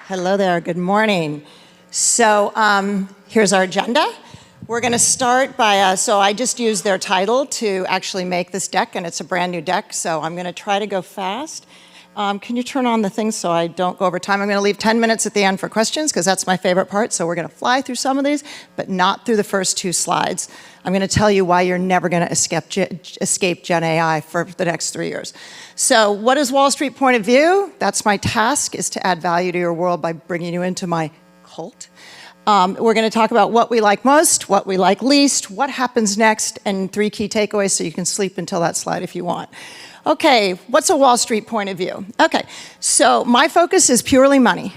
Hello there, good morning. So here's our agenda. We're gonna start by, so I just used their title to actually make this deck, and it's a brand new deck, so I'm gonna try to go fast. Can you turn on the thing so I don't go over time? I'm gonna leave 10 minutes at the end for questions, because that's my favorite part, so we're gonna fly through some of these, but not through the first two slides. I'm gonna tell you why you're never gonna escape Gen AI for the next 3 years. So what is Wall Street point of view? That's my task, is to add value to your world by bringing you into my cult. We're going to talk about what we like most, what we like least, what happens next, and 3 key takeaways so you can sleep until that slide if you want. Okay, what's a Wall Street point of view? Okay, so my focus is purely money.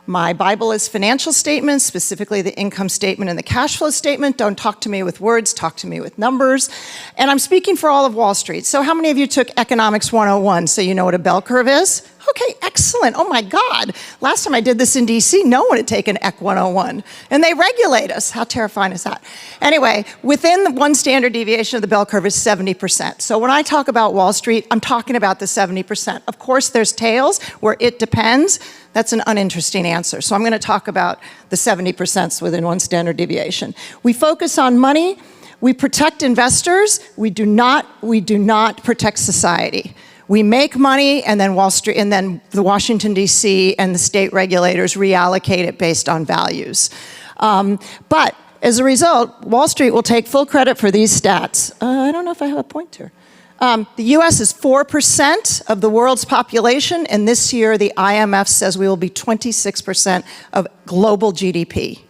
My Bible is financial statements, specifically the income statement and the cash flow statement. Don't talk to me with words, talk to me with numbers. And I'm speaking for all of Wall Street. So how many of you took Economics 101 so you know what a bell curve is? Okay, excellent. Oh my God. Last time I did this in DC, no one had taken Ec 101. And they regulate us. How terrifying is that? Anyway, within the one standard deviation of the bell curve is 70%. So when I talk about Wall Street, I'm talking about the 70%. Of course, there's tails where it depends. That's an uninteresting answer. So I'm going to talk about the 70% within one standard deviation. We focus on money. We protect investors. We do not protect society. We make money, and then Wall Street, and then the Washington, D.C. and the state regulators reallocate it based on values. But as a result, Wall Street will take full credit for these stats. I don't know if I have a pointer. The US is 4% of the world's population, and this year the IMF says we will be 26% of global GDP.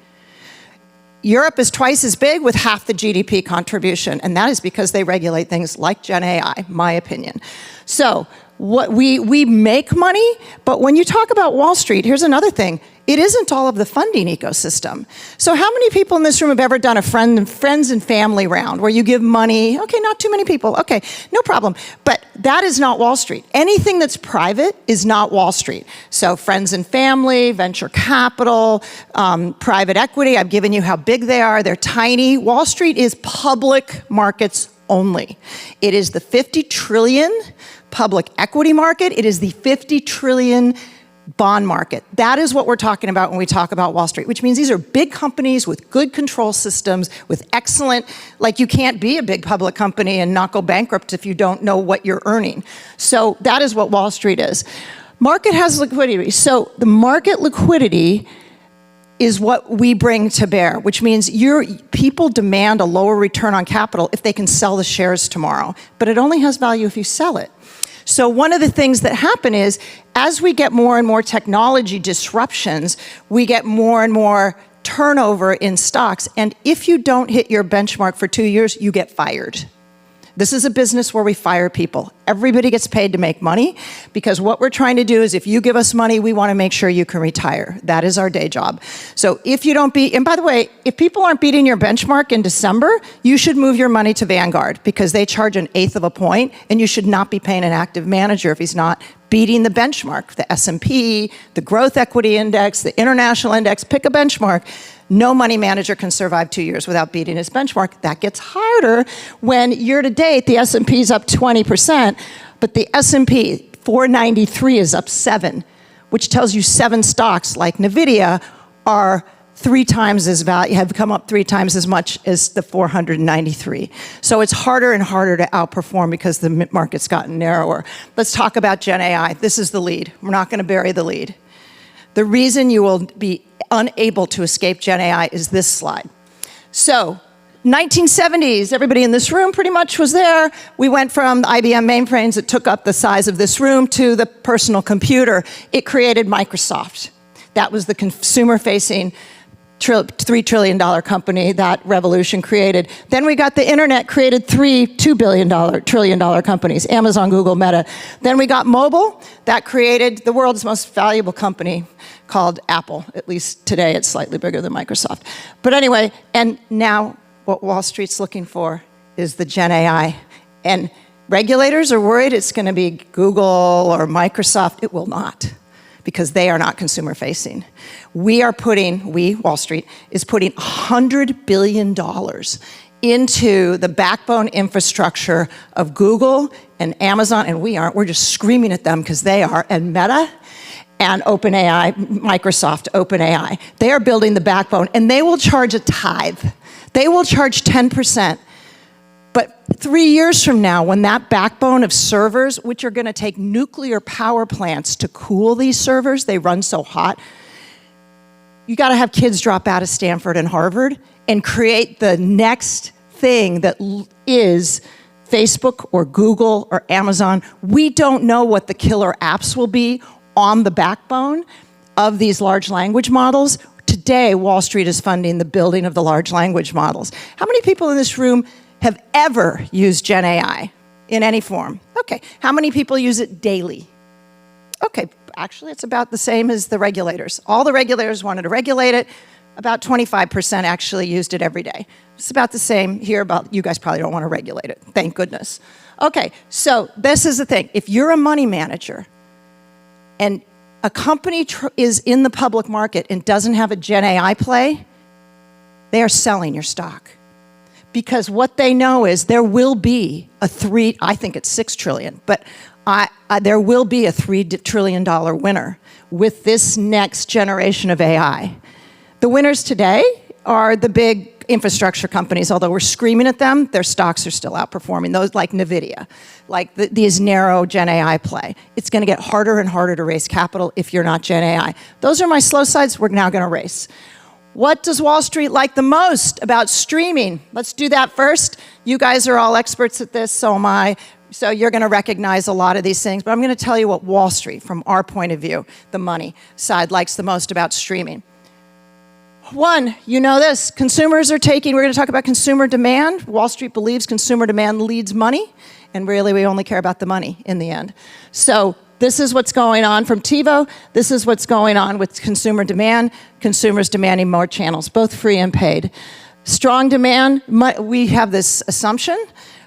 Europe is twice as big with half the GDP contribution, and that is because they regulate things like Gen AI, my opinion. So what we make money, but when you talk about Wall Street, here's another thing. It isn't all of the funding ecosystem. So how many people in this room have ever done a friends and family round where you give money? Okay, not too many people. Okay, no problem. But that is not Wall Street. Anything that's private is not Wall Street. So friends and family, venture capital, private equity, I've given you how big they are. They're tiny. Wall Street is public markets only. It is the 50 trillion public equity market. It is the 50 trillion bond market. That is what we're talking about when we talk about Wall Street, which means these are big companies with good control systems, with excellent, like you can't be a big public company and not go bankrupt if you don't know what you're earning. So that is what Wall Street is. Market has liquidity. So the market liquidity is what we bring to bear, which means people demand a lower return on capital if they can sell the shares tomorrow, but it only has value if you sell it. So one of the things that happen is, as we get more and more technology disruptions, we get more and more turnover in stocks. And if you don't hit your benchmark for 2 years, you get fired. This is a business where we fire people. Everybody gets paid to make money, because what we're trying to do is, if you give us money, we want to make sure you can retire. That is our day job. So if you don't beat, and by the way, if people aren't beating your benchmark in December, you should move your money to Vanguard, because they charge 1/8 of a point, and you should not be paying an active manager if he's not beating the benchmark, the S&P, the growth equity index, the international index, pick a benchmark. No money manager can survive 2 years without beating his benchmark. That gets harder when year to date, the S&P is up 20%, but the S&P 493 is up 7, which tells you 7 stocks like NVIDIA are 3 times as value, have come up 3 times as much as the 493. So it's harder and harder to outperform because the market's gotten narrower. Let's talk about Gen AI. This is the lead. We're not going to bury the lead. The reason you will be unable to escape Gen AI is this slide. So 1970s, everybody in this room pretty much was there. We went from the IBM mainframes that took up the size of this room to the personal computer. It created Microsoft. That was the consumer-facing $3 trillion company that revolution created. Then we got the internet, created $2 trillion companies, Amazon, Google, Meta. Then we got mobile, that created the world's most valuable company called Apple. At least today it's slightly bigger than Microsoft. But anyway, and now what Wall Street's looking for is the Gen AI. And regulators are worried it's going to be Google or Microsoft. It will not, because they are not consumer facing. Wall Street is putting $100 billion into the backbone infrastructure of Google and Amazon, and we're just screaming at them because they are, and Meta. and OpenAI, Microsoft, OpenAI. They are building the backbone, and they will charge a tithe. They will charge 10%. But 3 years from now, when that backbone of servers, which are going to take nuclear power plants to cool these servers, they run so hot, you got to have kids drop out of Stanford and Harvard and create the next thing that is Facebook or Google or Amazon. We don't know what the killer apps will be on the backbone of these large language models. Today, Wall Street is funding the building of the large language models. How many people in this room have ever used Gen AI in any form? Okay. How many people use it daily? Okay. Actually, it's about the same as the regulators. All the regulators wanted to regulate it. About 25% actually used it every day. It's about the same here. About you guys probably don't want to regulate it. Thank goodness. Okay. So this is the thing. If you're a money manager and a company is in the public market and doesn't have a Gen AI play, they are selling your stock. Because what they know is there will be I think it's $6 trillion, but there will be a $3 trillion winner with this next generation of AI. The winners today are the big infrastructure companies. Although we're screaming at them, their stocks are still outperforming. Those like NVIDIA, like these narrow Gen AI play. It's going to get harder and harder to raise capital if you're not Gen AI. Those are my slow sides. We're now going to race. What does Wall Street like the most about streaming? Let's do that first. You guys are all experts at this, so am I. So you're going to recognize a lot of these things. But I'm going to tell you what Wall Street, from our point of view, the money side, likes the most about streaming. One, you know this. Consumers are taking, we're going to talk about consumer demand. Wall Street believes consumer demand leads money. And really, we only care about the money in the end. So this is what's going on from TiVo. This is what's going on with consumer demand. Consumers demanding more channels, both free and paid. Strong demand, we have this assumption.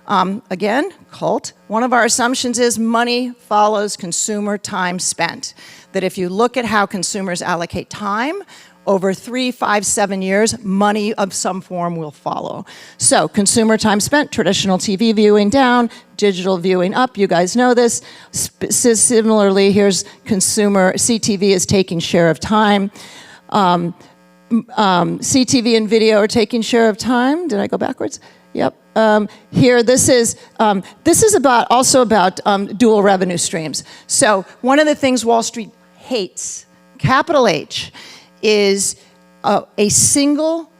Again, cult. One of our assumptions is money follows consumer time spent. That if you look at how consumers allocate time, over 3, 5, 7 years, money of some form will follow. So consumer time spent, traditional TV viewing down, digital viewing up. You guys know this. Similarly, here's consumer, CTV is taking share of time. CTV and video are taking share of time. Did I go backwards? Yep. Here, this is also about dual revenue streams. So one of the things Wall Street hates, capital H, is a single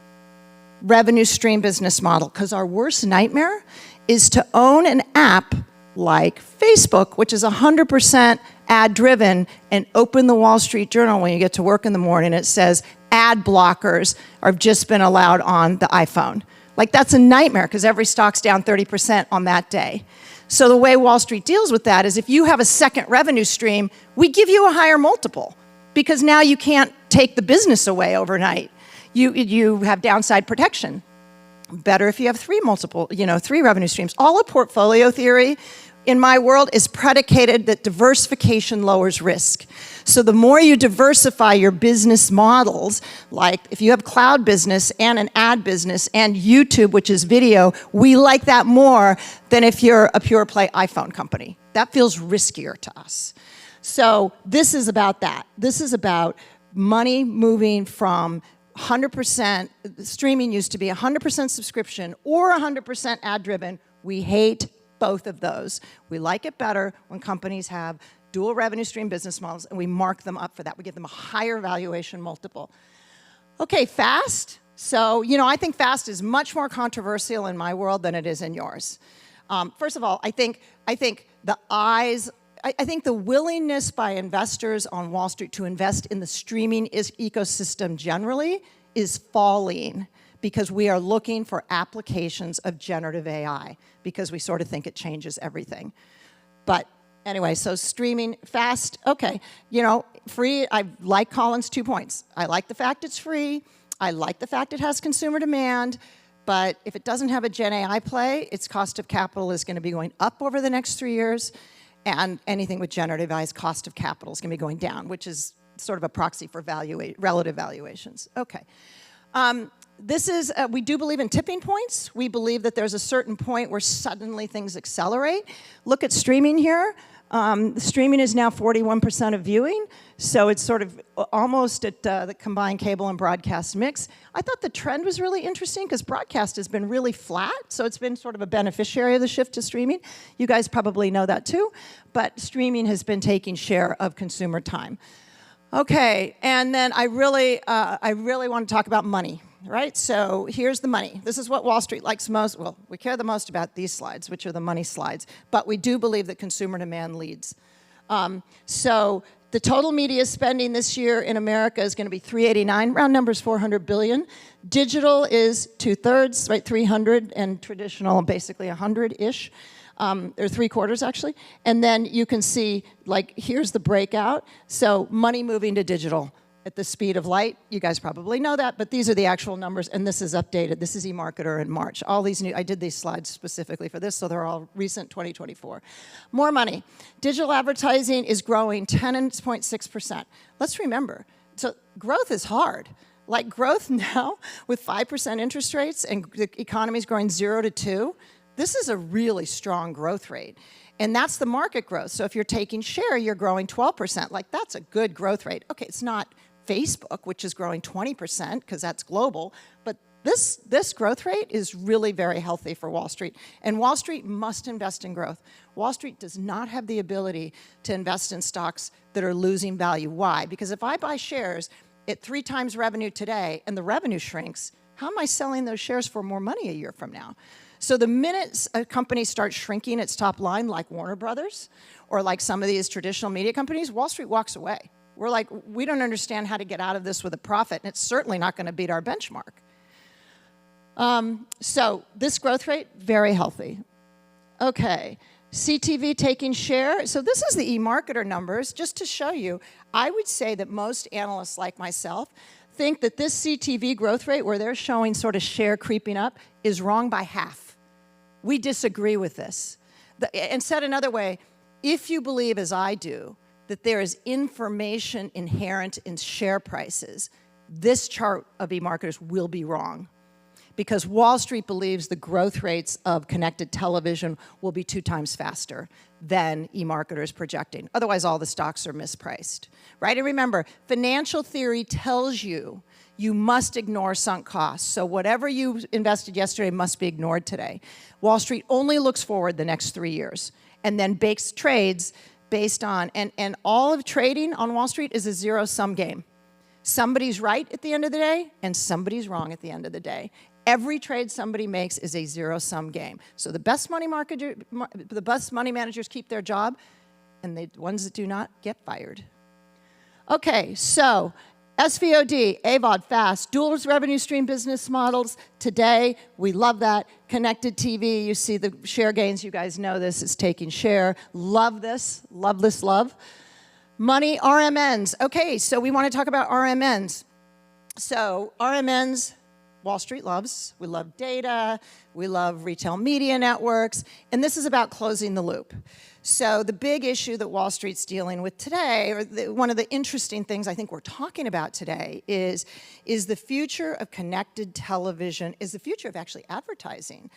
revenue stream business model. Because our worst nightmare is to own an app like Facebook, which is 100% ad-driven, and open the Wall Street Journal when you get to work in the morning. It says ad blockers have just been allowed on the iPhone. Like, that's a nightmare because every stock's down 30% on that day. So the way Wall Street deals with that is if you have a second revenue stream, we give you a higher multiple because now you can't take the business away overnight. You have downside protection. Better if you have three revenue streams. All of portfolio theory in my world is predicated that diversification lowers risk. So the more you diversify your business models, like if you have cloud business and an ad business and YouTube, which is video, we like that more than if you're a pure play iPhone company. That feels riskier to us. So this is about that. This is about money moving from 100%, streaming used to be 100% subscription or 100% ad-driven. We hate both of those. We like it better when companies have dual revenue stream business models, and we mark them up for that. We give them a higher valuation multiple. Okay, fast. So, I think fast is much more controversial in my world than it is in yours. First of all, I think the willingness by investors on Wall Street to invest in the streaming ecosystem generally is falling because we are looking for applications of generative AI because we sort of think it changes everything. But anyway, so streaming, fast, okay. Free, I like Colin's 2 points. I like the fact it's free. I like the fact it has consumer demand. But if it doesn't have a Gen AI play, its cost of capital is going to be going up over the next 3 years. And anything with generative AI's cost of capital is going to be going down, which is sort of a proxy for relative valuations. Okay. We do believe in tipping points. We believe that there's a certain point where suddenly things accelerate. Look at streaming here. Streaming is now 41% of viewing, so it's sort of almost at the combined cable and broadcast mix. I thought the trend was really interesting because broadcast has been really flat, so it's been sort of a beneficiary of the shift to streaming. You guys probably know that too, but streaming has been taking share of consumer time. Okay, and then I really want to talk about money. Right, so here's the money. This is what Wall Street likes most. Well, we care the most about these slides, which are the money slides, but we do believe that consumer demand leads. So the total media spending this year in America is going to be 389, round numbers 400 billion. Digital is 2/3, right, 300, and traditional basically 100-ish, or 3/4 actually. And then you can see, like, here's the breakout. So money moving to digital at the speed of light. You guys probably know that, but these are the actual numbers, and this is updated. This is eMarketer in March. All these new, I did these slides specifically for this, so they're all recent 2024. More money. Digital advertising is growing 10.6%. Let's remember, so growth is hard. Like growth now with 5% interest rates and the economy's growing 0 to 2, this is a really strong growth rate. And that's the market growth. So if you're taking share, you're growing 12%. Like, that's a good growth rate. Okay, it's not Facebook, which is growing 20%, because that's global, but this growth rate is really very healthy for Wall Street. And Wall Street must invest in growth. Wall Street does not have the ability to invest in stocks that are losing value. Why? Because if I buy shares at 3 times revenue today and the revenue shrinks, how am I selling those shares for more money a year from now? So the minute a company starts shrinking its top line, like Warner Brothers, or like some of these traditional media companies, Wall Street walks away. We're like, we don't understand how to get out of this with a profit, and it's certainly not going to beat our benchmark. So this growth rate, very healthy. Okay, CTV taking share. So this is the eMarketer numbers. Just to show you, I would say that most analysts like myself think that this CTV growth rate, where they're showing sort of share creeping up, is wrong by half. We disagree with this. And said another way, if you believe, as I do, that there is information inherent in share prices, this chart of eMarketers will be wrong. Because Wall Street believes the growth rates of connected television will be 2 times faster than eMarketer is projecting. Otherwise, all the stocks are mispriced, right? And remember, financial theory tells you you must ignore sunk costs. So whatever you invested yesterday must be ignored today. Wall Street only looks forward the next 3 years and then bakes trades based on, and all of trading on Wall Street is a zero-sum game. Somebody's right at the end of the day, and somebody's wrong at the end of the day. Every trade somebody makes is a zero-sum game. So the best money managers keep their job, and the ones that do not get fired. Okay, so SVOD, AVOD, FAST, dual revenue stream business models. Today, we love that. Connected TV, you see the share gains. You guys know this is taking share. Love this, love this, love. Money, RMNs. Okay, so we want to talk about RMNs. So RMNs, Wall Street loves. We love data. We love retail media networks. And this is about closing the loop. So the big issue that Wall Street's dealing with today, or one of the interesting things I think we're talking about today, is the future of connected television, is the future of actually advertising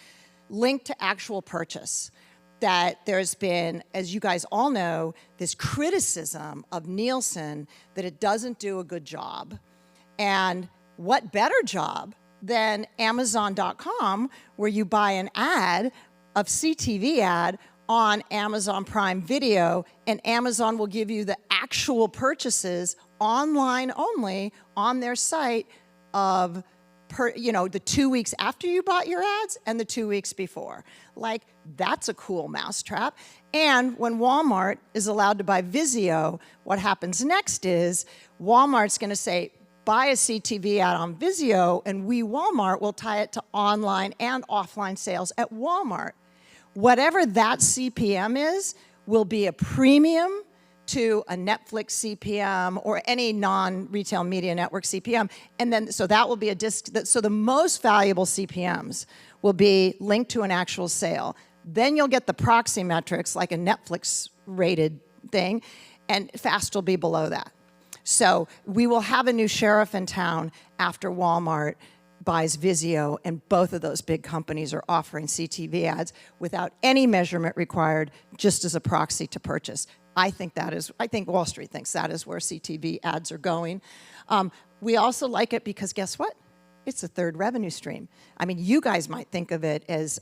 linked to actual purchase. That there's been, as you guys all know, this criticism of Nielsen that it doesn't do a good job. And what better job than Amazon.com, where you buy an ad, a CTV ad, on Amazon Prime Video, and Amazon will give you the actual purchases online only on their site of, the 2 weeks after you bought your ads and the 2 weeks before. Like, that's a cool mousetrap. And when Walmart is allowed to buy Vizio, what happens next is Walmart's going to say, buy a CTV ad on Vizio, and we, Walmart, will tie it to online and offline sales at Walmart. Whatever that CPM is will be a premium to a Netflix CPM or any non-retail media network CPM. And then, so that will be so the most valuable CPMs will be linked to an actual sale. Then you'll get the proxy metrics like a Netflix rated thing, and FAST will be below that. So we will have a new sheriff in town after Walmart buys Vizio, and both of those big companies are offering CTV ads without any measurement required, just as a proxy to purchase. I think Wall Street thinks that is where CTV ads are going. We also like it because guess what? It's a third revenue stream. I mean, you guys might think of it as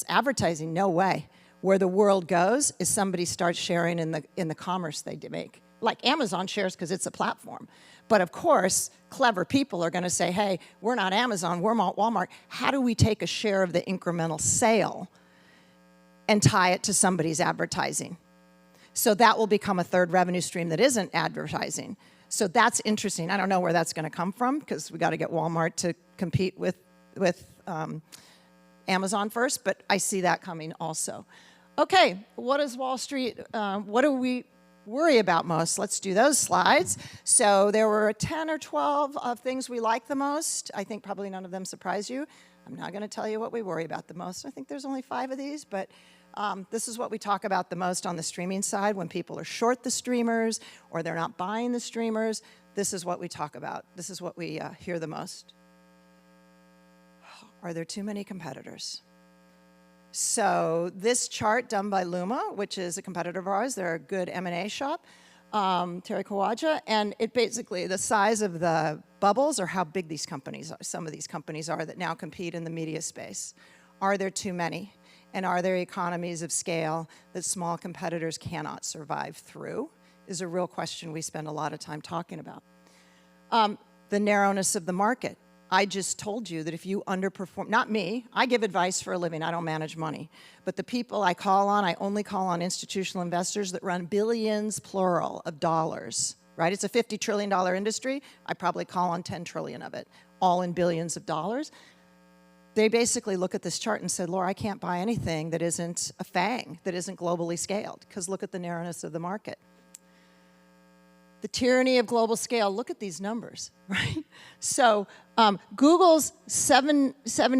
advertising. No way. Where the world goes is somebody starts sharing in the commerce they make. Like Amazon shares because it's a platform. But of course, clever people are going to say, hey, we're not Amazon, we're Walmart. How do we take a share of the incremental sale and tie it to somebody's advertising? So that will become a third revenue stream that isn't advertising. So that's interesting. I don't know where that's going to come from because we got to get Walmart to compete with Amazon first, but I see that coming also. Okay, what does Wall Street, what do we worry about most? Let's do those slides. So there were 10 or 12 of things we like the most. I think probably none of them surprise you. I'm not going to tell you what we worry about the most. I think there's only 5 of these, but this is what we talk about the most on the streaming side. When people are short the streamers or they're not buying the streamers, this is what we talk about. This is what we hear the most. Are there too many competitors? So this chart done by Luma, which is a competitor of ours, they're a good M&A shop, Terry Kawaja, and it basically, the size of the bubbles are how big these companies are, some of these companies are that now compete in the media space. Are there too many? And are there economies of scale that small competitors cannot survive through? Is a real question we spend a lot of time talking about. The narrowness of the market. I just told you that if you underperform, not me, I give advice for a living, I don't manage money. But the people I call on, I only call on institutional investors that run billions, plural, of dollars, right? It's a $50 trillion industry. I probably call on 10 trillion of it, all in billions of dollars. They basically look at this chart and said, Laura, I can't buy anything that isn't a FANG, that isn't globally scaled, because look at the narrowness of the market. The tyranny of global scale, look at these numbers, right? So Google's 7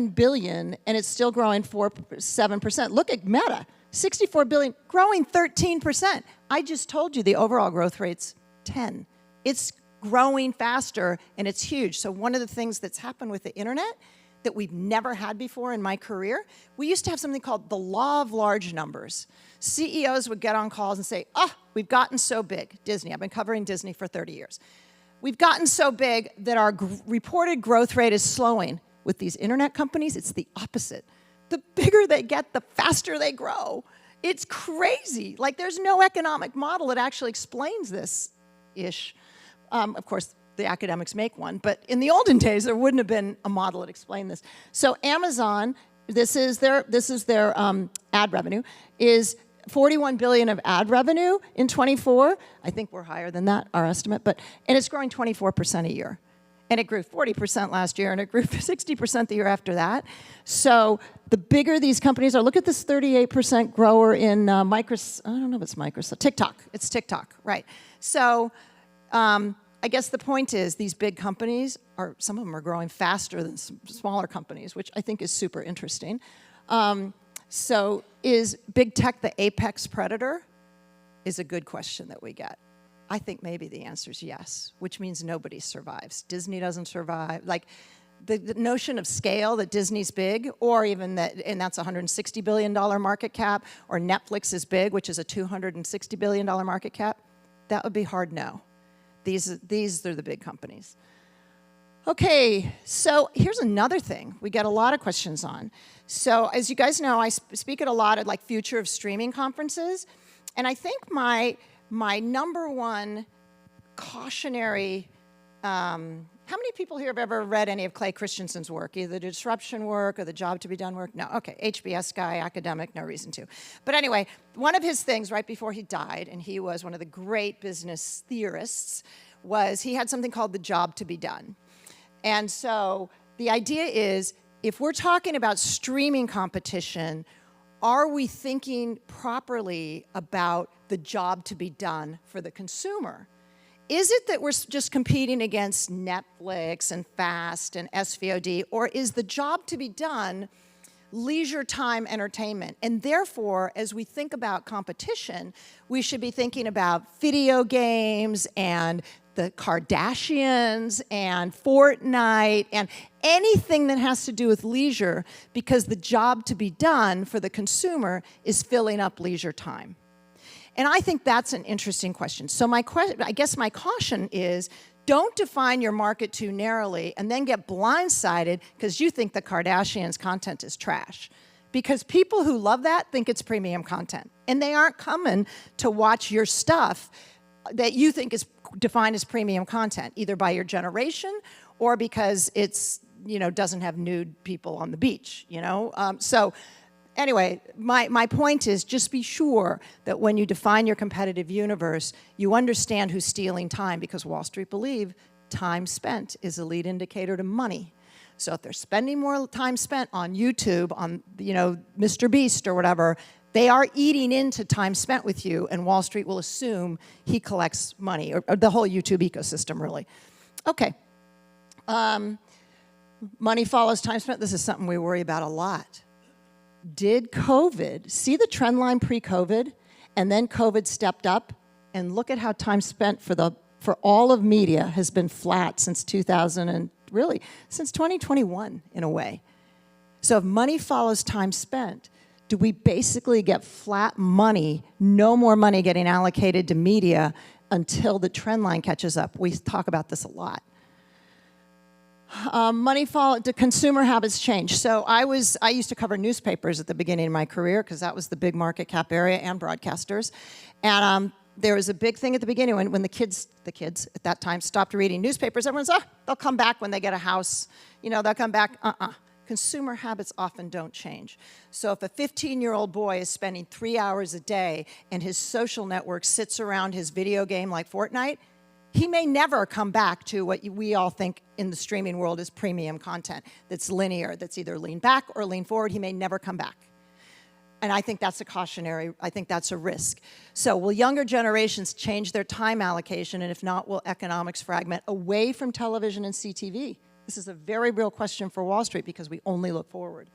billion, and it's still growing 7%. Look at Meta, 64 billion, growing 13%. I just told you the overall growth rate's 10. It's growing faster, and it's huge. So one of the things that's happened with the internet that we've never had before in my career, we used to have something called the law of large numbers. CEOs would get on calls and say, we've gotten so big. Disney, I've been covering Disney for 30 years. We've gotten so big that our reported growth rate is slowing. With these internet companies, it's the opposite. The bigger they get, the faster they grow. It's crazy. Like, there's no economic model that actually explains this-ish. Of course, the academics make one, but in the olden days, there wouldn't have been a model that explained this. So Amazon, this is their ad revenue, is 41 billion of ad revenue in 24. I think we're higher than that, our estimate, and it's growing 24% a year. And it grew 40% last year, and it grew 60% the year after that. So the bigger these companies are, look at this 38% grower in Microsoft, I don't know if it's Microsoft, TikTok. It's TikTok, right. So I guess the point is these big companies, some of them are growing faster than some smaller companies, which I think is super interesting. So is big tech the apex predator? Is a good question that we get. I think maybe the answer is yes, which means nobody survives. Disney doesn't survive. Like the notion of scale, that Disney's big, or even that, and that's a $160 billion market cap, or Netflix is big, which is a $260 billion market cap, that would be hard no. These are the big companies. Okay, so here's another thing we get a lot of questions on. So as you guys know, I speak at a lot of like future of streaming conferences, and I think my number one cautionary, how many people here have ever read any of Clay Christensen's work, either the disruption work or the job to be done work? No, okay, HBS guy, academic, no reason to. But anyway, one of his things right before he died, and he was one of the great business theorists, was he had something called the job to be done. And so the idea is, if we're talking about streaming competition, are we thinking properly about the job to be done for the consumer? Is it that we're just competing against Netflix and Fast and SVOD, or is the job to be done leisure time entertainment? And therefore, as we think about competition, we should be thinking about video games and the Kardashians and Fortnite and anything that has to do with leisure, because the job to be done for the consumer is filling up leisure time. And I think that's an interesting question. So I guess my caution is, don't define your market too narrowly and then get blindsided because you think the Kardashians' content is trash. Because people who love that think it's premium content. And they aren't coming to watch your stuff that you think is defined as premium content, either by your generation or because it's, doesn't have nude people on the beach, So anyway, my point is just be sure that when you define your competitive universe, you understand who's stealing time, because Wall Street believe time spent is a lead indicator to money. So if they're spending more time spent on YouTube, on Mr. Beast or whatever, they are eating into time spent with you, and Wall Street will assume he collects money, or the whole YouTube ecosystem, really. Okay. Money follows time spent. This is something we worry about a lot. Did COVID, see the trend line pre-COVID, and then COVID stepped up, and look at how time spent for all of media has been flat since 2000 and really since 2021 in a way. So if money follows time spent, do we basically get flat money, no more money getting allocated to media until the trend line catches up? We talk about this a lot. Do consumer habits change? So I used to cover newspapers at the beginning of my career because that was the big market cap area, and broadcasters. And there was a big thing at the beginning when the kids at that time stopped reading newspapers. Everyone's, they'll come back when they get a house. They'll come back. Consumer habits often don't change. So if a 15-year-old boy is spending 3 hours a day and his social network sits around his video game like Fortnite, he may never come back to what we all think in the streaming world is premium content that's linear, that's either lean back or lean forward. He may never come back. And I think that's I think that's a risk. So will younger generations change their time allocation? And if not, will economics fragment away from television and CTV? This is a very real question for Wall Street because we only look forward.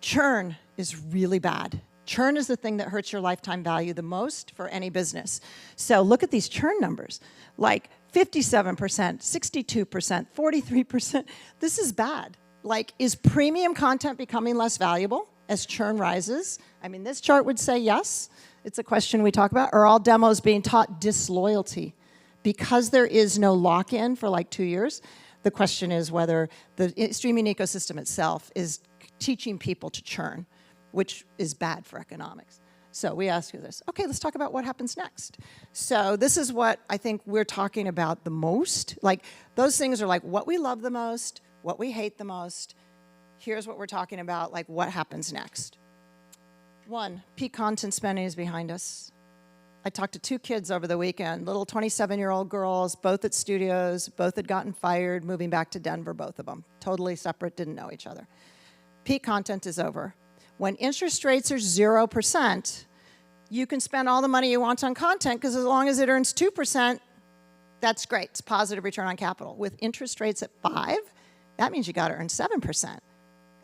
Churn is really bad. Churn is the thing that hurts your lifetime value the most for any business. So look at these churn numbers, like 57%, 62%, 43%. This is bad. Like, is premium content becoming less valuable as churn rises? I mean, this chart would say yes. It's a question we talk about. Are all demos being taught disloyalty? Because there is no lock-in for like 2 years, the question is whether the streaming ecosystem itself is teaching people to churn, which is bad for economics. So we ask you this. Okay, let's talk about what happens next. So this is what I think we're talking about the most. Like, those things are like what we love the most, what we hate the most. Here's what we're talking about, like what happens next. 1, peak content spending is behind us. I talked to 2 kids over the weekend, little 27-year-old girls, both at studios, both had gotten fired, moving back to Denver, both of them. Totally separate, didn't know each other. Peak content is over. When interest rates are 0%, you can spend all the money you want on content because as long as it earns 2%, that's great. It's positive return on capital. With interest rates at 5%, that means you got to earn 7%.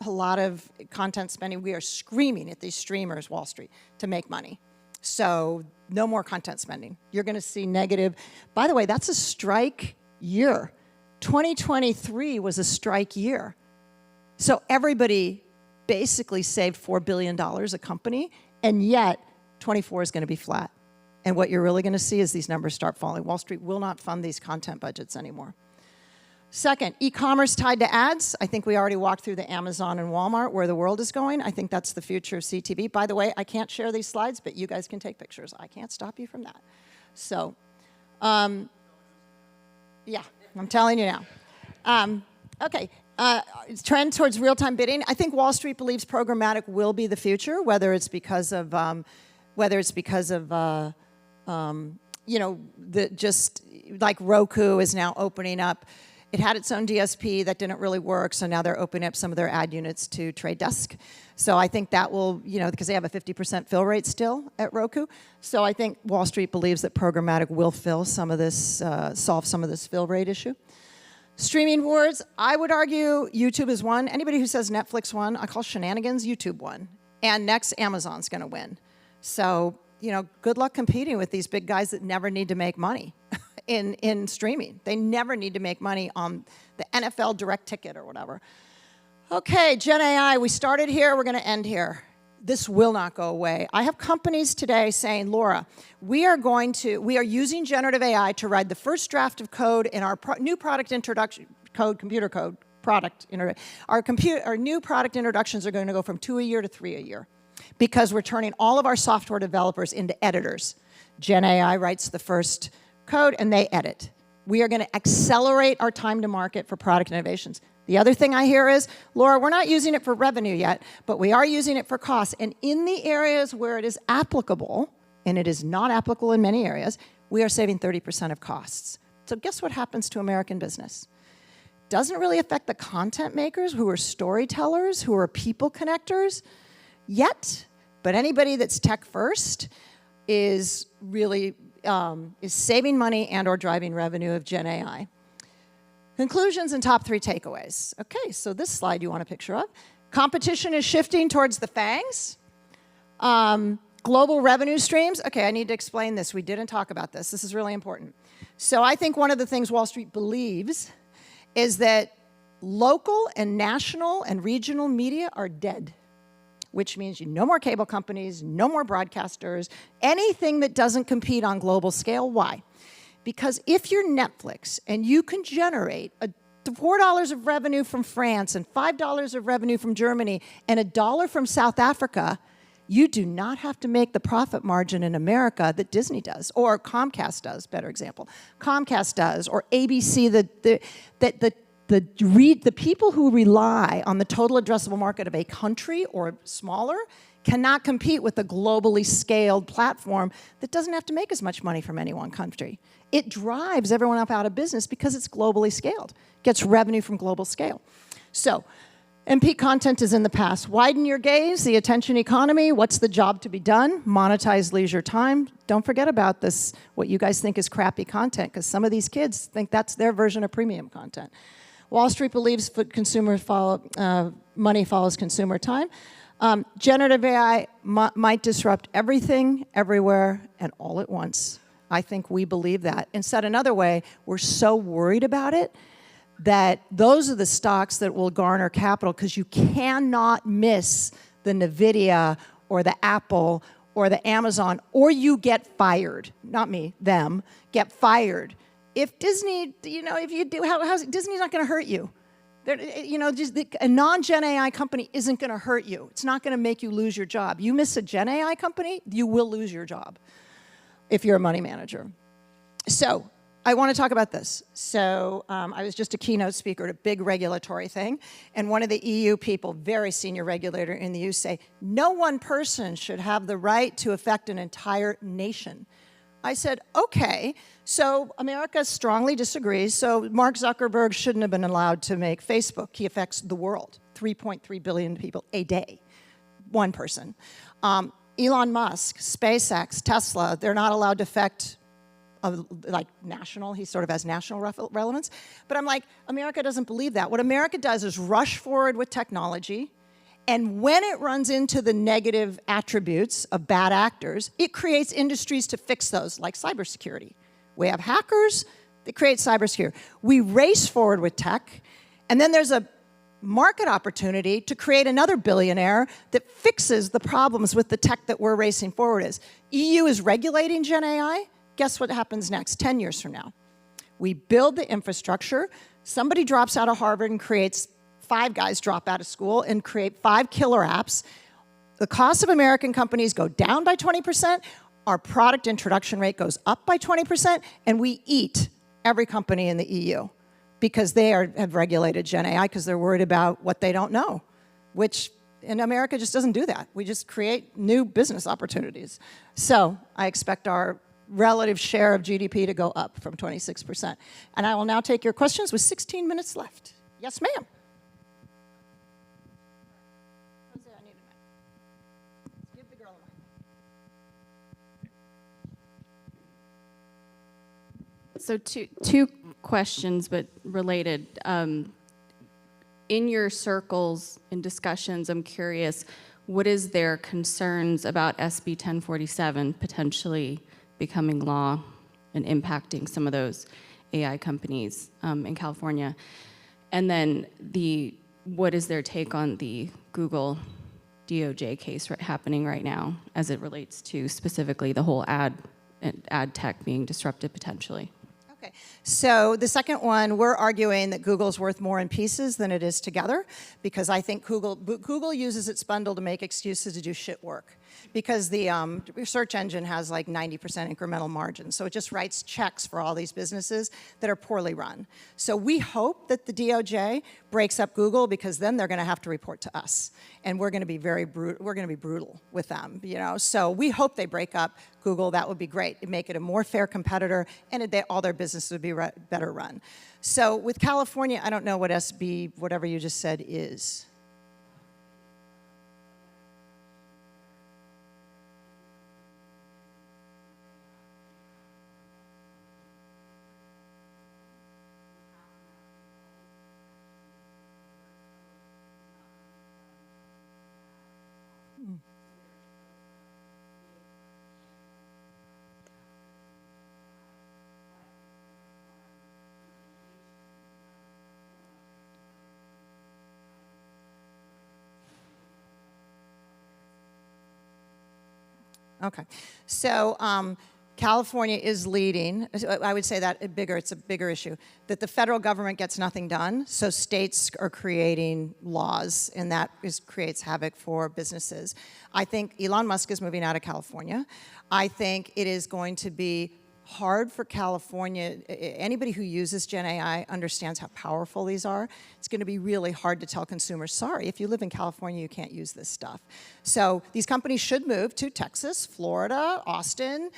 A lot of content spending, we are screaming at these streamers, Wall Street, to make money. So no more content spending. You're going to see negative. By the way, that's a strike year. 2023 was a strike year. So everybody basically saved $4 billion a company, and yet 24 is going to be flat. And what you're really going to see is these numbers start falling. Wall Street will not fund these content budgets anymore. Second, e-commerce tied to ads. I think we already walked through the Amazon and Walmart, where the world is going. I think that's the future of CTV. By the way, I can't share these slides, but you guys can take pictures. I can't stop you from that. So, yeah, I'm telling you now. Okay, trend towards real-time bidding. I think Wall Street believes programmatic will be the future, whether it's because of, just like Roku is now opening up. It had its own DSP that didn't really work, so now they're opening up some of their ad units to Trade Desk. So I think that will, because they have a 50% fill rate still at Roku. So I think Wall Street believes that programmatic will fill some of this, solve some of this fill rate issue. Streaming wars, I would argue YouTube is one. Anybody who says Netflix won, I call shenanigans, YouTube won. And next, Amazon's going to win. So, good luck competing with these big guys that never need to make money. in streaming. They never need to make money on the NFL direct ticket or whatever. Okay, Gen AI, we started here, we're going to end here. This will not go away. I have companies today saying, Laura, we are using generative AI to write the first draft of code in our new product introduction, computer code, product. Our new product introductions are going to go from 2 a year to 3 a year because we're turning all of our software developers into editors. Gen AI writes the first code and they edit. We are going to accelerate our time to market for product innovations. The other thing I hear is, Laura, we're not using it for revenue yet, but we are using it for costs. And in the areas where it is applicable, and it is not applicable in many areas, we are saving 30% of costs. So guess what happens to American business? Doesn't really affect the content makers who are storytellers, who are people connectors yet, but anybody that's tech first is really is saving money and or driving revenue of Gen AI. Conclusions and top 3 takeaways. Okay, so this slide you want a picture of. Competition is shifting towards the FANGs. Global revenue streams. Okay, I need to explain this. We didn't talk about this. This is really important. So I think one of the things Wall Street believes is that local and national and regional media are dead, which means no more cable companies, no more broadcasters, anything that doesn't compete on global scale. Why? Because if you're Netflix and you can generate $4 of revenue from France and $5 of revenue from Germany and $1 from South Africa, you do not have to make the profit margin in America that Disney does, or Comcast does, better example. Comcast does, or ABC, the people who rely on the total addressable market of a country or smaller cannot compete with a globally scaled platform that doesn't have to make as much money from any one country. It drives everyone up out of business because it's globally scaled, gets revenue from global scale. So, MP content is in the past. Widen your gaze, the attention economy, what's the job to be done? Monetize leisure time. Don't forget about this, what you guys think is crappy content, because some of these kids think that's their version of premium content. Wall Street believes money follows consumer time. Generative AI might disrupt everything, everywhere, and all at once. I think we believe that. And said another way, we're so worried about it that those are the stocks that will garner capital because you cannot miss the NVIDIA or the Apple or the Amazon, or you get fired. Not me, them, get fired. If Disney, if you do, Disney's not going to hurt you. Just a non-Gen AI company isn't going to hurt you. It's not going to make you lose your job. You miss a Gen AI company, you will lose your job if you're a money manager. So I want to talk about this. So I was just a keynote speaker at a big regulatory thing, and one of the EU people, very senior regulator in the EU, say, no one person should have the right to affect an entire nation. I said, okay, so America strongly disagrees, so Mark Zuckerberg shouldn't have been allowed to make Facebook. He affects the world, 3.3 billion people a day, one person. Elon Musk, SpaceX, Tesla, they're not allowed to affect, national, he sort of has national relevance. But I'm like, America doesn't believe that. What America does is rush forward with technology, and when it runs into the negative attributes of bad actors, it creates industries to fix those, like cybersecurity. We have hackers that create cybersecurity. We race forward with tech, and then there's a market opportunity to create another billionaire that fixes the problems with the tech that we're racing forward is. EU is regulating Gen AI. Guess what happens next, 10 years from now? We build the infrastructure. Somebody drops out of Harvard and creates 5 guys drop out of school and create 5 killer apps. The cost of American companies go down by 20%, our product introduction rate goes up by 20%, and we eat every company in the EU because they have regulated Gen AI because they're worried about what they don't know, which in America just doesn't do that. We just create new business opportunities. So I expect our relative share of GDP to go up from 26%. And I will now take your questions with 16 minutes left. Yes, ma'am. So two questions, but related. In your circles and discussions, I'm curious, what is their concerns about SB 1047 potentially becoming law? and impacting some of those AI companies in California. And then what is their take on the Google DOJ case happening right now as it relates to specifically the whole ad tech being disrupted potentially? Okay, so the second one, we're arguing that Google's worth more in pieces than it is together, because I think Google uses its bundle to make excuses to do shit work, because the search engine has like 90% incremental margin, so it just writes checks for all these businesses that are poorly run. So we hope that the DOJ breaks up Google, because then they're going to have to report to us, and we're going to be brutal with them, you know. So we hope they break up Google. That would be great. It'd make it a more fair competitor, and all their businesses would be better run. So with California, I don't know what SB, whatever you just said, is. Okay, so California is leading. I would say that it's a bigger issue, that the federal government gets nothing done, so states are creating laws, and that creates havoc for businesses. I think Elon Musk is moving out of California. I think it is going to be hard for California. Anybody who uses Gen AI understands how powerful these are. It's going to be really hard to tell consumers, sorry, if you live in California, you can't use this stuff. So these companies should move to Texas, Florida, Austin,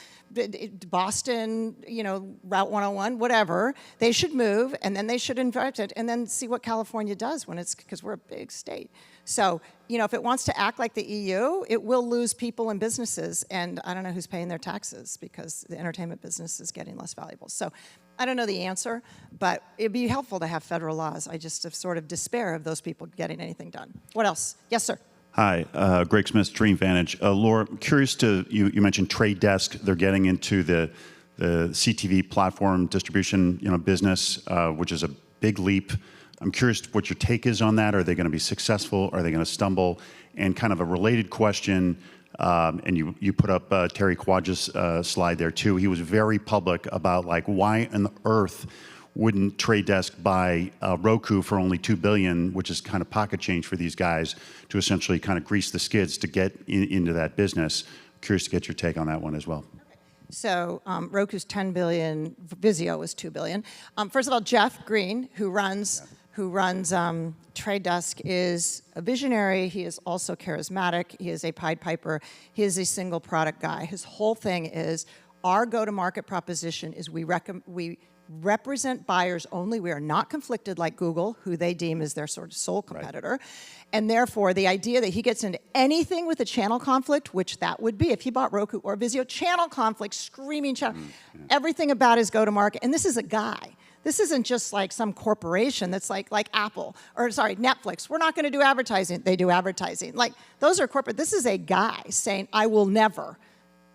Boston, you know, Route 101, whatever. They should move, and then they should invite it, and then see what California does because we're a big state. So, you know, if it wants to act like the EU, it will lose people and businesses, and I don't know who's paying their taxes, because the entertainment business is getting less valuable. So I don't know the answer, but it'd be helpful to have federal laws. I just have sort of despair of those people getting anything done. What else? Yes, sir. Hi, Greg Smith, Dream Vantage. Laura, I'm curious you mentioned Trade Desk. They're getting into the CTV platform distribution, business, which is a big leap. I'm curious what your take is on that. Are they going to be successful? Are they going to stumble? And kind of a related question, and you put up Terry Quadge's slide there too. He was very public about like, why on earth wouldn't Trade Desk buy Roku for only $2 billion, which is kind of pocket change for these guys, to essentially kind of grease the skids to get into that business. Curious to get your take on that one as well. So Roku's $10 billion, Vizio was $2 billion. First of all, Jeff Green, who runs Trade Desk, is a visionary. He is also charismatic. He is a Pied Piper. He is a single product guy. His whole thing is our go-to-market proposition is we represent buyers only. We are not conflicted like Google, who they deem as their sort of sole competitor. Right. And therefore, the idea that he gets into anything with a channel conflict, which that would be if he bought Roku or Vizio, channel conflict, screaming channel, everything about his go-to-market. And this is a guy. This isn't just like some corporation that's like Apple, or sorry, Netflix. We're not going to do advertising. They do advertising. Like, those are corporate. This is a guy saying, I will never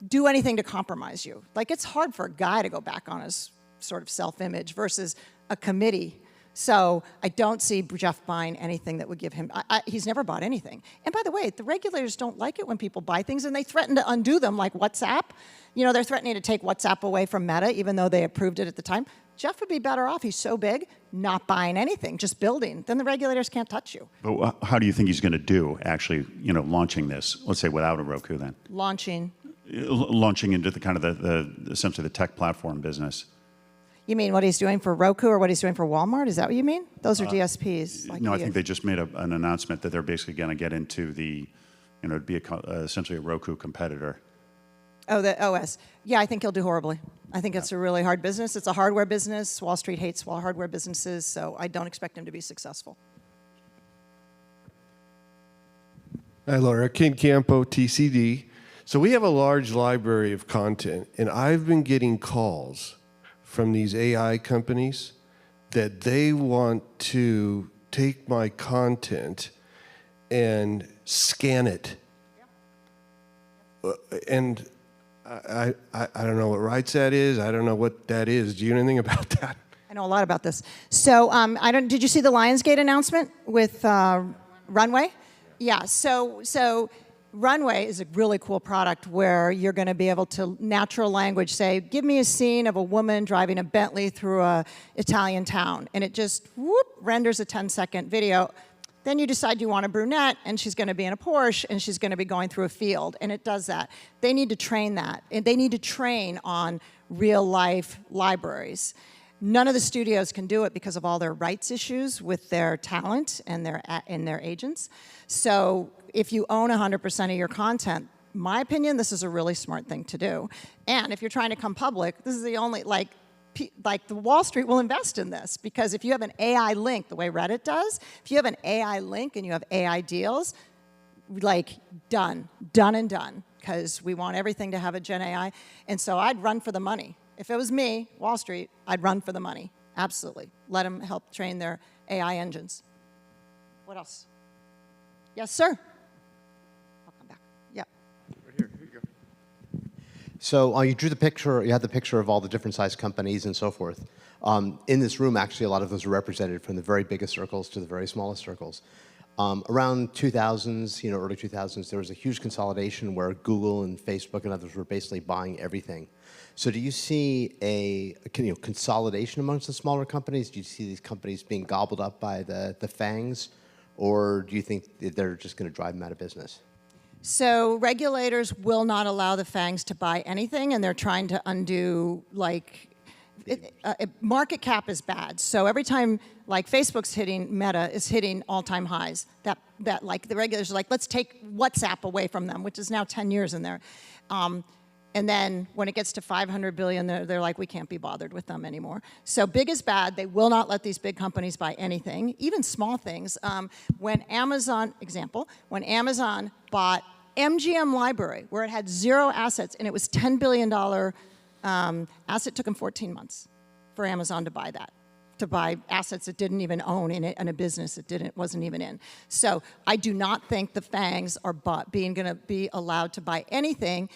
do anything to compromise you. Like, it's hard for a guy to go back on his sort of self-image versus a committee. So I don't see Jeff buying anything that would give him, he's never bought anything. And by the way, the regulators don't like it when people buy things, and they threaten to undo them, like WhatsApp. You know, they're threatening to take WhatsApp away from Meta, even though they approved it at the time. Jeff would be better off, he's so big, not buying anything, just building. Then the regulators can't touch you. But how do you think he's going to do, actually, launching this, let's say without a Roku then? Launching into the kind of essentially the tech platform business. You mean what he's doing for Roku or what he's doing for Walmart? Is that what you mean? Those are DSPs. Like no, I think they just made an announcement that they're basically going to get into the, it'd be essentially a Roku competitor. Oh, the OS. Yeah, I think he'll do horribly. I think it's a really hard business. It's a hardware business. Wall Street hates hardware businesses, so I don't expect him to be successful. Hi, Laura. Ken Campo, TCD. So we have a large library of content, and I've been getting calls from these AI companies that they want to take my content and scan it. And I don't know what RightSat is. I don't know what that is. Do you know anything about that? I know a lot about this. So did you see the Lionsgate announcement with Runway? Yeah, so Runway is a really cool product where you're going to be able to natural language say, give me a scene of a woman driving a Bentley through a Italian town, and it just renders a 10-second video. Then you decide you want a brunette, and she's going to be in a Porsche, and she's going to be going through a field, and it does that. They need to train that, and they need to train on real-life libraries. None of the studios can do it because of all their rights issues with their talent and their agents. So if you own 100% of your content, my opinion, this is a really smart thing to do. And if you're trying to come public, this is the only, like the Wall Street will invest in this, because if you have an AI link, the way Reddit does, if you have an AI link and you have AI deals, like done and done, because we want everything to have a Gen AI. And so I'd run for the money. If it was me, Wall Street, I'd run for the money. Absolutely. Let them help train their AI engines. What else? Yes, sir. I'll come back. Yeah. Right here. Here you go. So you drew the picture. You had the picture of all the different size companies and so forth. In this room, actually, a lot of those are represented from the very biggest circles to the very smallest circles. Around 2000s, early 2000s, there was a huge consolidation where Google and Facebook and others were basically buying everything. So do you see a consolidation amongst the smaller companies? Do you see these companies being gobbled up by the FANGs? Or do you think that they're just going to drive them out of business? So regulators will not allow the FANGs to buy anything, and they're trying to undo, market cap is bad. So every time, Facebook's hitting, Meta is hitting all-time highs, that the regulators are like, let's take WhatsApp away from them, which is now 10 years in there. And then when it gets to 500 billion, they're like, we can't be bothered with them anymore. So big is bad. They will not let these big companies buy anything, even small things. When Amazon bought MGM Library, where it had 0 assets, and it was $10 billion asset, took them 14 months for Amazon to buy that, to buy assets it didn't even own in a business it wasn't even in. So I do not think the FANGs are going to be allowed to buy anything.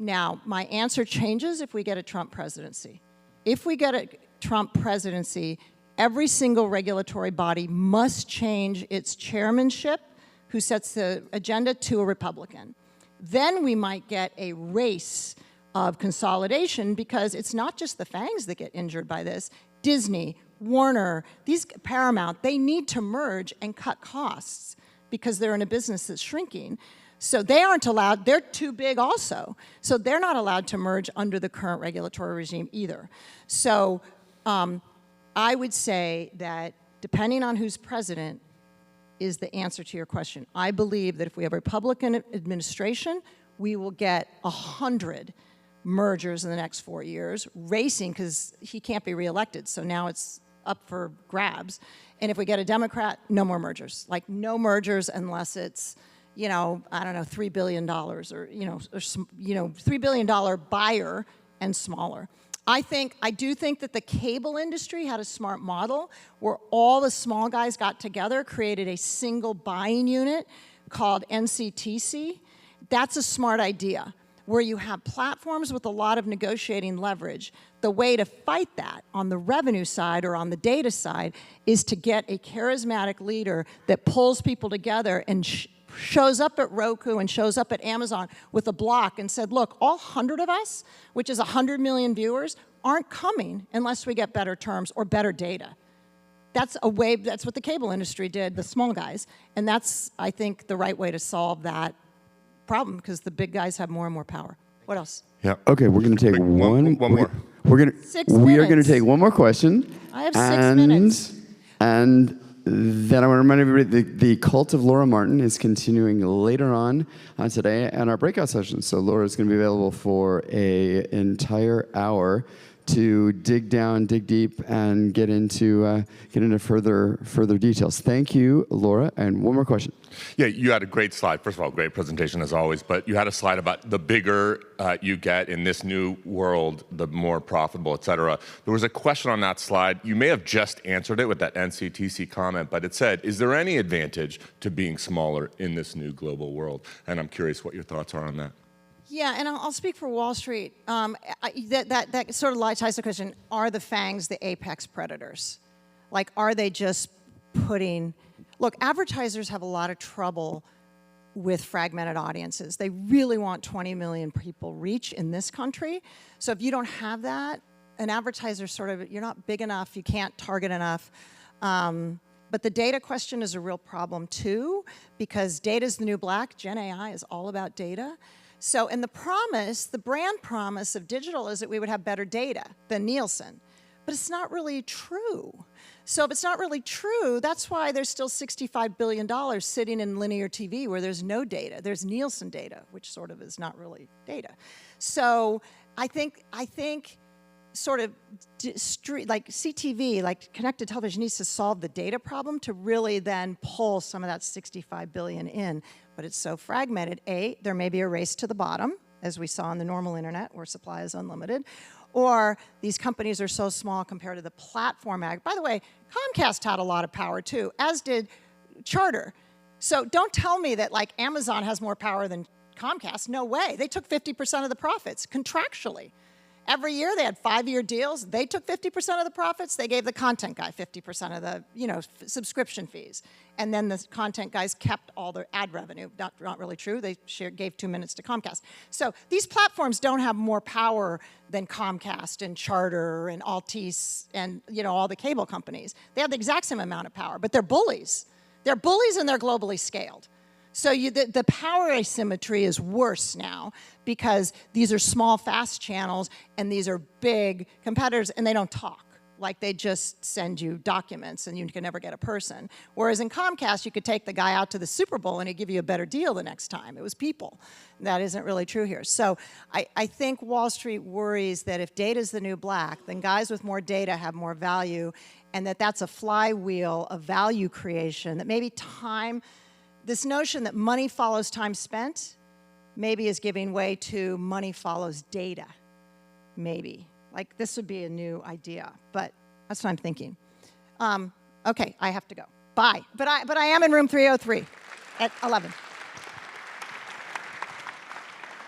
Now, my answer changes if we get a Trump presidency. If we get a Trump presidency, every single regulatory body must change its chairmanship, who sets the agenda, to a Republican. Then we might get a race of consolidation, because it's not just the FANGs that get injured by this. Disney, Warner, Paramount, they need to merge and cut costs because they're in a business that's shrinking. So they aren't allowed, they're too big also. So they're not allowed to merge under the current regulatory regime either. So I would say that depending on who's president is the answer to your question. I believe that if we have a Republican administration, we will get 100 mergers in the next 4 years, racing, because he can't be reelected. So now it's up for grabs. And if we get a Democrat, no more mergers. No mergers unless it's, I don't know, $3 billion or $3 billion buyer and smaller. I do think that the cable industry had a smart model where all the small guys got together, created a single buying unit called NCTC. That's a smart idea, where you have platforms with a lot of negotiating leverage. The way to fight that on the revenue side or on the data side is to get a charismatic leader that pulls people together and shows up at Roku and shows up at Amazon with a block and said, look, all 100 of us, which is 100 million viewers, aren't coming unless we get better terms or better data. That's what the cable industry did, the small guys. And that's, I think, the right way to solve that problem, because the big guys have more and more power. What else? Yeah. Okay, we're going to take one more. We are going to take one more question. I have 6 minutes. And then I want to remind everybody the cult of Laura Martin is continuing later on today at our breakout session. So Laura is going to be available for an entire hour to dig deep, and get into further details. Thank you, Laura. And one more question. Yeah, you had a great slide. First of all, great presentation as always. But you had a slide about the bigger you get in this new world, the more profitable, et cetera. There was a question on that slide. You may have just answered it with that NCTC comment, but it said, is there any advantage to being smaller in this new global world? And I'm curious what your thoughts are on that. Yeah, and I'll speak for Wall Street. That sort of ties to the question, are the FANGs the apex predators? Like, are they just putting... Look, advertisers have a lot of trouble with fragmented audiences. They really want 20 million people reach in this country. So if you don't have that, an advertiser sort of, you're not big enough, you can't target enough. But the data question is a real problem too, because data is the new black. Gen AI is all about data. So, and the promise, the brand promise of digital is that we would have better data than Nielsen. But it's not really true. So if it's not really true, that's why there's still $65 billion sitting in linear TV where there's no data. There's Nielsen data, which sort of is not really data. So I think sort of like CTV, like connected television, needs to solve the data problem to really then pull some of that $65 billion in. But it's so fragmented. A, there may be a race to the bottom, as we saw on the normal internet where supply is unlimited. Or these companies are so small compared to the platform ag. By the way, Comcast had a lot of power too, as did Charter. So don't tell me that like Amazon has more power than Comcast. No way. They took 50% of the profits contractually. Every year they had 5-year deals. They took 50% of the profits. They gave the content guy 50% of the subscription fees. And then the content guys kept all their ad revenue. Not really true. They gave 2 minutes to Comcast. So these platforms don't have more power than Comcast and Charter and Altice and all the cable companies. They have the exact same amount of power, but they're bullies. They're bullies and they're globally scaled. So the power asymmetry is worse now because these are small, fast channels and these are big competitors and they don't talk. Like they just send you documents and you can never get a person. Whereas in Comcast, you could take the guy out to the Super Bowl and he'd give you a better deal the next time. It was people. That isn't really true here. So I think Wall Street worries that if data is the new black, then guys with more data have more value and that's a flywheel of value creation, that maybe time... This notion that money follows time spent maybe is giving way to money follows data, maybe. Like this would be a new idea, but that's what I'm thinking. Okay, I have to go. Bye. But I am in room 303 at 11.